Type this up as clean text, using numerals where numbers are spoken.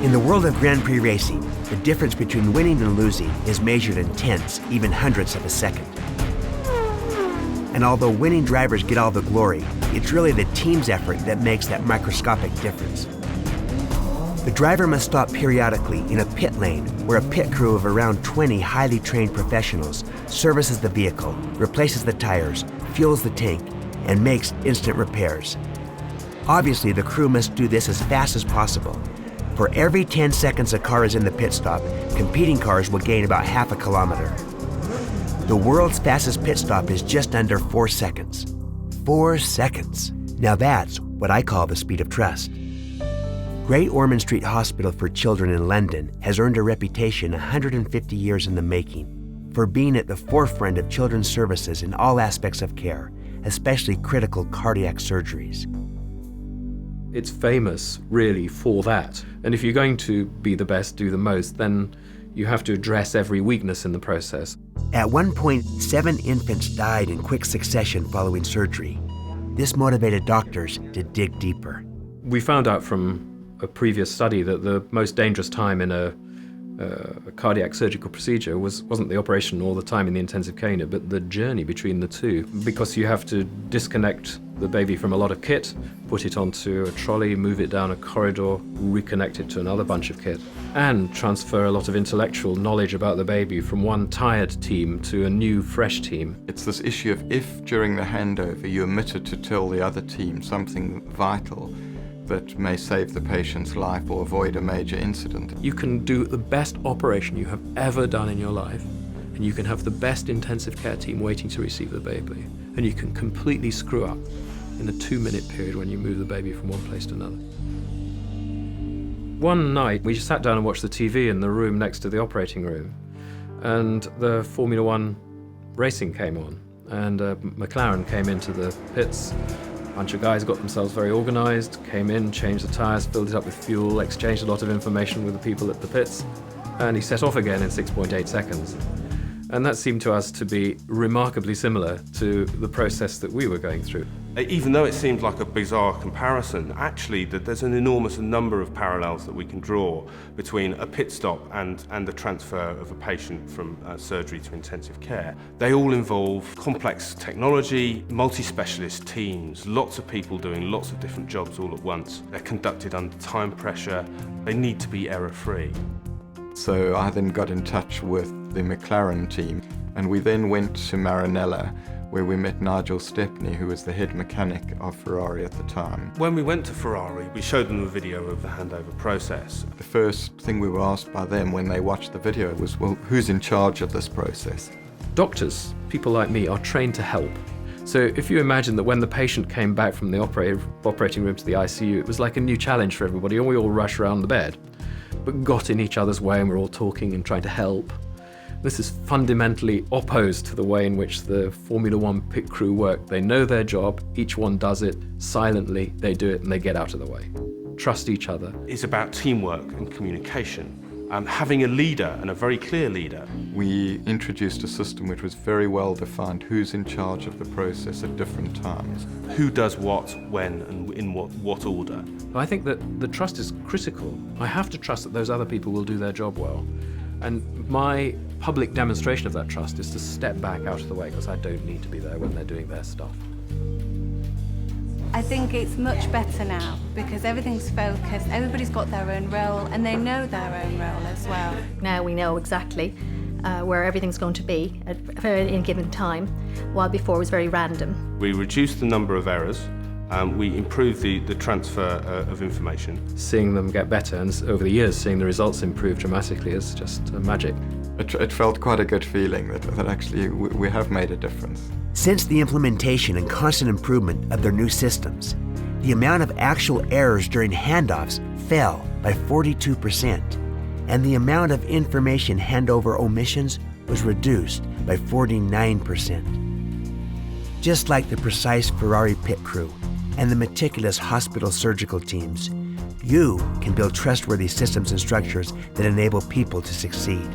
In the world of Grand Prix racing, the difference between winning and losing is measured in tenths, even hundredths of a second. And although winning drivers get all the glory, it's really the team's effort that makes that microscopic difference. The driver must stop periodically in a pit lane where a pit crew of around 20 highly trained professionals services the vehicle, replaces the tires, fuels the tank, and makes instant repairs. Obviously, the crew must do this as fast as possible. For every 10 seconds a car is in the pit stop, competing cars will gain about half a kilometer. The world's fastest pit stop is just under 4 seconds. 4 seconds. Now that's what I call the speed of trust. Great Ormond Street Hospital for Children in London has earned a reputation 150 years in the making for being at the forefront of children's services in all aspects of care, especially critical cardiac surgeries. It's famous, really, for that. And if you're going to be the best, do the most, then you have to address every weakness in the process. At one point, 7 infants died in quick succession following surgery. This motivated doctors to dig deeper. We found out from a previous study that the most dangerous time in a cardiac surgical procedure wasn't the operation or the time in the intensive care unit, but the journey between the two, because you have to disconnect the baby from a lot of kit, put it onto a trolley, move it down a corridor, reconnect it to another bunch of kit, and transfer a lot of intellectual knowledge about the baby from one tired team to a new, fresh team. It's this issue of if during the handover you omitted to tell the other team something vital that may save the patient's life or avoid a major incident. You can do the best operation you have ever done in your life, and you can have the best intensive care team waiting to receive the baby, and you can completely screw up in a 2-minute period when you move the baby from one place to another. One night, we just sat down and watched the TV in the room next to the operating room, and the Formula One racing came on, and McLaren came into the pits. A bunch of guys got themselves very organized, came in, changed the tires, filled it up with fuel, exchanged a lot of information with the people at the pits, and he set off again in 6.8 seconds. And that seemed to us to be remarkably similar to the process that we were going through. Even though it seemed like a bizarre comparison, actually there's an enormous number of parallels that we can draw between a pit stop and the transfer of a patient from surgery to intensive care. They all involve complex technology, multi-specialist teams, lots of people doing lots of different jobs all at once. They're conducted under time pressure. They need to be error-free. So I then got in touch with the McLaren team, and we then went to Maranello, where we met Nigel Stepney, who was the head mechanic of Ferrari at the time. When we went to Ferrari, we showed them a video of the handover process. The first thing we were asked by them when they watched the video was, well, who's in charge of this process? Doctors, people like me, are trained to help. So if you imagine that when the patient came back from the operating room to the ICU, it was like a new challenge for everybody, and we all rushed around the bed, but got in each other's way and we're all talking and trying to help. This is fundamentally opposed to the way in which the Formula One pit crew work. They know their job, each one does it silently, they do it and they get out of the way. Trust each other. It's about teamwork and communication. Having a leader, and a very clear leader. We introduced a system which was very well defined, who's in charge of the process at different times. Who does what, when, and in what order. I think that the trust is critical. I have to trust that those other people will do their job well. And my public demonstration of that trust is to step back out of the way, because I don't need to be there when they're doing their stuff. I think it's much better now because everything's focused, everybody's got their own role and they know their own role as well. Now we know exactly where everything's going to be at any given time, while before it was very random. We reduced the number of errors, we improved the transfer of information. Seeing them get better, and over the years seeing the results improve dramatically is just magic. It felt quite a good feeling that actually we have made a difference. Since the implementation and constant improvement of their new systems, the amount of actual errors during handoffs fell by 42%, and the amount of information handover omissions was reduced by 49%. Just like the precise Ferrari pit crew and the meticulous hospital surgical teams, you can build trustworthy systems and structures that enable people to succeed.